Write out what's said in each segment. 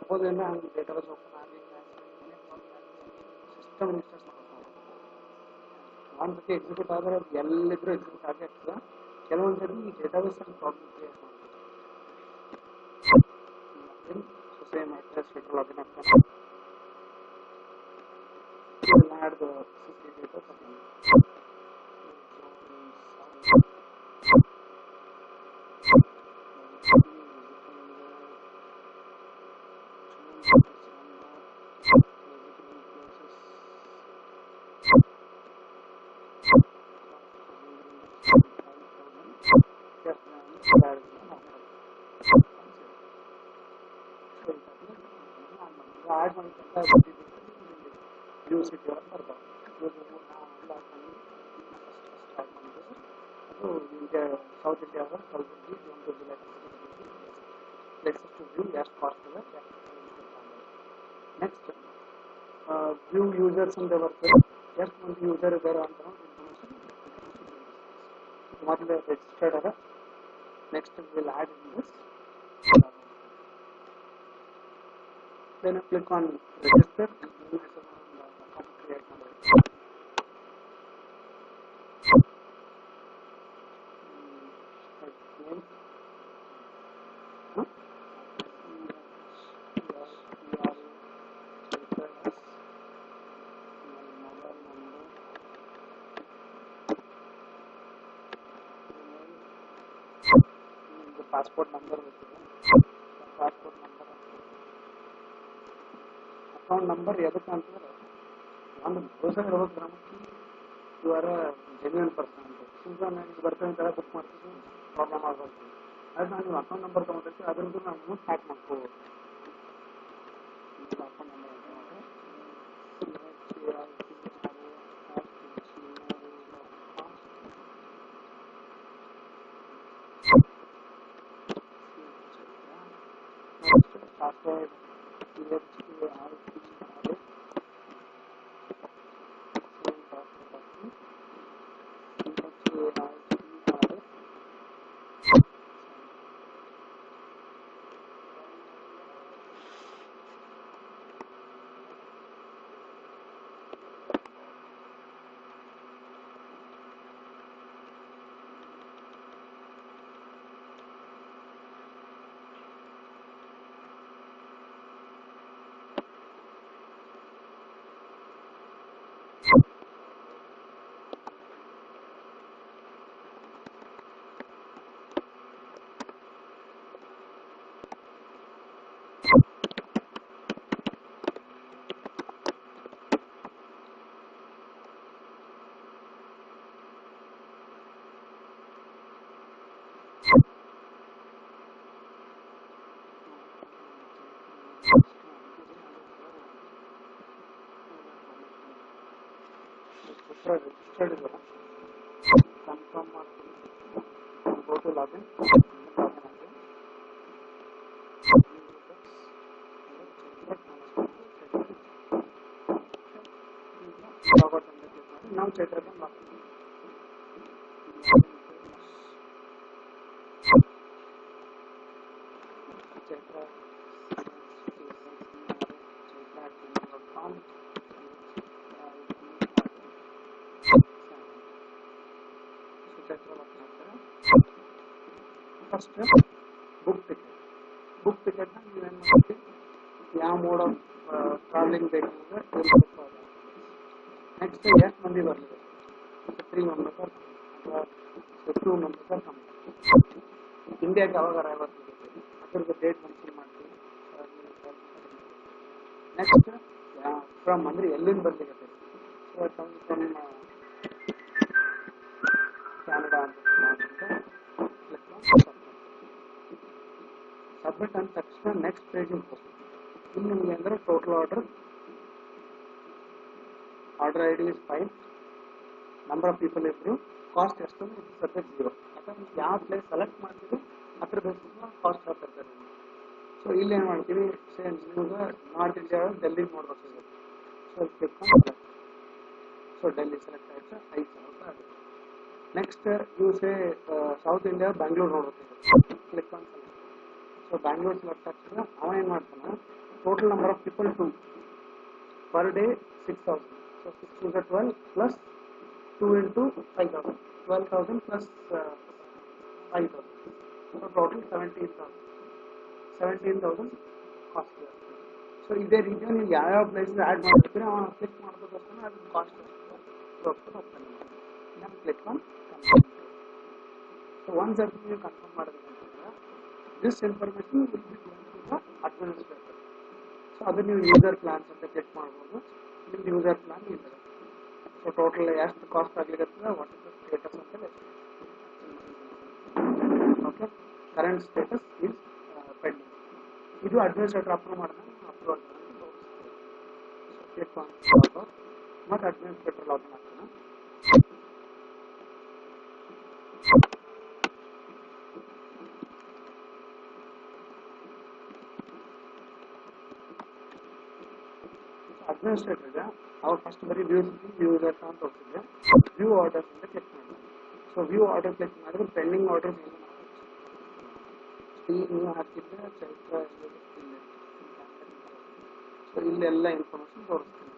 Suppose ಏನ ಹಂಗೆ database open ಆಗಿ ಸಿಸ್ಟಮ್ ಇನ್ಸ್ಟಾಲ್ ಒಂದ್ಸತಿ ಎಕ್ಸಿಕ್ಯೂಟ್ ಆದರೆ ಅದು ಎಲ್ಲಿದ್ರೂ ಎಕ್ಸಿಕ್ಯೂಟ್ ಆಗೇ ಆಗ್ತದೆ. ಕೆಲವೊಂದು ಸರಿ ಈ ಡೇಟಾಬೇಸ್ ಅಲ್ಲಿ ಪ್ರಾಬ್ಲಮ್ ಕ್ರಿಯೇಟ್ ಮಾಡ್ತದೆ. So same address filter login ಆಗ್ತಾನೆ add the CC data add use it here for South India places to view as part of the next view users in the worker just one user there on information what is registered next we'll add in this then click on register create passport number passport number account number yadukku antare ಒಂದು ಭರೋಸೆ ಇರಬೇಕು ಗ್ರಾಮಕ್ಕೆ you are a genuine person ಅಂತ ಸುಮ್ಮನೆ ನನಗೆ ಬರ್ತೇನೆ ಅಂತ book ಮಾಡ್ತೀವಿ ಪ್ರಾಬ್ಲಮ್ ಆಗಬಾರ್ದು ಅದು ನಾನು ನೀವು ಅಕೌಂಟ್ ನಂಬರ್ ತೊಗೊಂಡಿರ್ತೀವಿ ಅದ್ರದ್ದು ನಾವು ಹ್ಯಾಕ್ ಮಾಡ್ಕೋಬೋದು account number password registered is confirm go to login again log out now check again first book ticket ಯಾವ ಮೋಡ್ ಆಫ್ ಟ್ರಾವೆಲಿಂಗ್ ಬೇಕಂದ್ರೆ ನೆಕ್ಸ್ಟ್ ಎಷ್ಟು ಮಂದಿ ಬರಲಿದೆ 3 ಮೆಂಬರ್ಸ್ ಅಥವಾ 2 ಮೆಂಬರ್ಸ್ ಇಂಡಿಯಾಗೆ ಯಾವಾಗ ಅರೈವ್ ಆಗ್ತದೆ ಅದ್ರದ್ದು ಡೇಟ್ ಮೆನ್ಷನ್ ಮಾಡ್ತೀವಿ ನೆಕ್ಸ್ಟ್ ಫ್ರಮ್ ಅಂದರೆ ಎಲ್ಲಿಂದ ಬರ್ಲಿಕ್ಕೆ ಫ್ರಮ್ ಕ್ಯಾನಡಾ ಅಂತ ಸಬ್ಮಿಟ್ ಅಂದ ತಕ್ಷಣ ನೆಕ್ಸ್ಟ್ ಪೇಜ್ ಇರ್ತದೆ ಇಲ್ಲಿ ನಿಮಗೆ ಅಂದರೆ total order I D is 5 number of people ಇದ್ರು ಕಾಸ್ಟ್ ಎಷ್ಟು ಸಬ್ಜೆಕ್ಟ್ 0 ಯಾಕಂದ್ರೆ ಯಾವ ಪ್ಲೇಸ್ ಸೆಲೆಕ್ಟ್ ಮಾಡ್ತೀವಿ ಅದ್ರ ಬೇಸಿಸ್ ಕಾಸ್ಟ್ ಹಾಕಿರ್ತಾರೆ. ಸೊ ಇಲ್ಲಿ ಏನು ಮಾಡ್ತೀವಿ ಸೇಮ್ ನಿಮ್ಗೆ ನಾರ್ತ್ ಇಂಡಿಯಾ ಡೆಲ್ಲಿ ನೋಡ್ಬೇಕು so click so Delhi select ಆಯ್ತು 5,000 ರೂಪಾಯಿ ಆಗುತ್ತೆ. Next you say south India Bangalore ನೋಡ್ಬೇಕು ಕ್ಲಿಕ್ ಅಂತ ಸೊ ಬ್ಯಾಂಗ್ಳೂರ್ ಸೆಲೆಕ್ಟ್ ಆಗ್ತದೆ ಅವ ಏನು ಮಾಡ್ತಾನೆ total number of people 2. Per day 6,000. So 6 to the 12 plus 2 into 5,000. 12,000 plus 5,000. So total 17,000. 17,000 cost. So ಇದೇ ರೀತಿ ನೀವು ಯಾವ್ಯಾವ ಪ್ಲೇಸಸ್ ಆ್ಯಡ್ ಮಾಡ್ತೀರಿ ಅವನು ಕ್ಲಿಕ್ ಮಾಡೋದಕ್ಕೋಸ್ಕರ ಅದು ಕಾಸ್ಟ್ ತೋರಿಸ್ಕೊಂಡು ಹೋಗ್ತಾನೆ. ನಾನು click on confirm. So once ಅದು ನೀವು ಕನ್ಫರ್ಮ್ ಮಾಡೋದಕ್ಕಂತಂದ್ರೆ this information will be given to the administrator. So ಅದು ನೀವು ಯೂಸರ್ ಪ್ಲಾನ್ಸ್ ಅಂತ ಕ್ಲಿಕ್ ಮಾಡ್ಬೋದು. ನಿಮ್ದು ಯೂಸರ್ ಪ್ಲಾನ್ ಇದೆ. ಸೊ ಟೋಟಲ್ ಎಷ್ಟು ಕಾಸ್ಟ್ ಆಗ್ಲಿಕ್ಕೆ ವಾಟ್ ಇಸ್ ದ ಸ್ಟೇಟಸ್ ಅಂತ okay. Current status is pending. ಇದು ಅಡ್ಮಿನಿಸ್ಟ್ರೇಟರ್ ಅಪ್ರೂವ್ ಮಾಡಿದಾಗ ಅಪ್ರೂವ್ ಆಗ್ತದೆ. ಕ್ಲಿಕ್ ಆನ್ ಲಾಗ್ ಮತ್ತು ಅಡ್ಮಿನಿಸ್ಟ್ರೇಟರ್ ಲಾಗಿನ್ ಆಗ್ತಾನೆ. ಅಡ್ಮಿನಿಸ್ಟ್ರೇಟರ್ಗೆ ಅವ್ರು ಫಸ್ಟ್ ಬರೀ ಯೂಸರ್ಸ್ ಅಂತ ಹೋಗ್ತಿದ್ದೆ. ವ್ಯೂ ಆರ್ಡರ್ಸ್ ಅಂತ ಕ್ಲಿಕ್ ಮಾಡಿ. ಸೊ ವ್ಯೂ ಆರ್ಡರ್ ಕ್ಲಿಕ್ ಮಾಡಿದ್ರೆ ಪೆಂಡಿಂಗ್ ಆರ್ಡರ್ಸ್ ಏನು ನೀವು ಹಾಕಿದ್ರೆ ಚೈತ್ರ ಸೊ ಇಲ್ಲೆಲ್ಲ ಇನ್ಫಾರ್ಮೇಷನ್ ತೋರಿಸ್ತೀನಿ.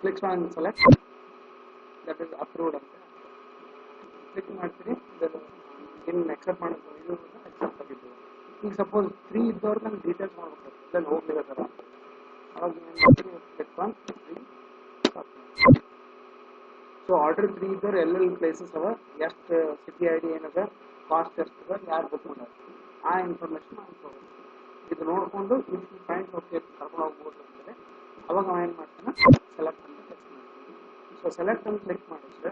Click on select that is approved ಅಂತ ಕ್ಲಿಕ್ ಮಾಡ್ತೀರಿ. ಇನ್ನು ಎಕ್ಸೆಪ್ಟ್ ಮಾಡೋದು ಇದು ಎಕ್ಸೆಪ್ಟ್ ಆಗಿದ್ದು. ಈಗ ಸಪೋಸ್ 3 ಇದ್ದವ್ರು ನಂಗೆ ಡೀಟೇಲ್ಸ್ ಮಾಡ್ಬೇಕು ಇಲ್ಲ ಹೋಗ್ಲಿಲ್ಲ ಸರ್ ಅಂತ ಅವಾಗ ಏನು ಮಾಡ್ತೀರಿ ಕ್ಲಿಕ್ ಆನ್ 3. ಸೊ ಆರ್ಡರ್ 3 ಇದ್ದವ್ರು ಎಲ್ಲೆಲ್ಲಿ ಪ್ಲೇಸಸ್ ಅವ, ಎಷ್ಟು ಸಿಟಿ ಐ ಡಿ ಏನದ, ಕಾಸ್ಟ್ ಎಷ್ಟದ, ಯಾರು ಬುಕ್ ಮಾಡ್ಯಾರ ಆ ಇನ್ಫಾರ್ಮೇಷನ್ ನಾವು ತಗೋಬೇಕು. ಇದು ನೋಡಿಕೊಂಡು ಇಫ್ ಯು ಫೈಂಡ್ ಓಕೆ ಕರ್ಕೊಂಡು ಹೋಗ್ಬೋದು ಅಂತಂದರೆ ಅವಾಗ ನಾವು ಏನು ಮಾಡ್ತಾನೆ ಸೆಲೆಕ್ಟ್ ಅಂತ ಕ್ಲಿಕ್ ಮಾಡ್ತೀವಿ. ಸೊ ಸೆಲೆಕ್ಟ್ ಅಂತ ಕ್ಲಿಕ್ ಮಾಡಿದ್ರೆ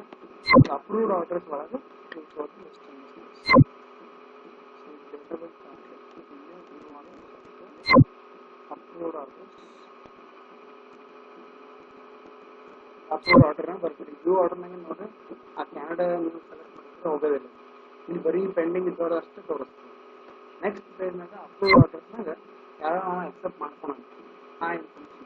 ಅಪ್ರೂವ್ಡ್ ಆರ್ಡರ್ಸ್ ಒಳಗೆ ಅಪ್ರೂವ್ಡ್ ಆರ್ಡರ್ನ ಬರ್ತೀರಿ. ವ್ಯೂ ಆರ್ಡರ್ನಾಗ ನೋಡ್ರಿ ಆ ಕ್ಯಾನಡಾ ನೀವು ಸೆಲೆಕ್ಟ್ ಮಾಡಿದ್ರೆ ಹೋಗೋದಿಲ್ಲ. ಇಲ್ಲಿ ಬರೀ ಪೆಂಡಿಂಗ್ ಇದ್ದವರು ಅಷ್ಟೇ ತೋರಿಸ್ತೀವಿ. ನೆಕ್ಸ್ಟ್ ಪೇಜ್ನಾಗ ಅಪ್ರೂವ್ಡ್ ಆರ್ಡರ್ಸ್ನಾಗ ಯಾರೋ ಅಕ್ಸೆಪ್ಟ್ ಮಾಡ್ಕೊಳಂತ ಆ ಇನ್ಫಾರ್ಮೇಷನ್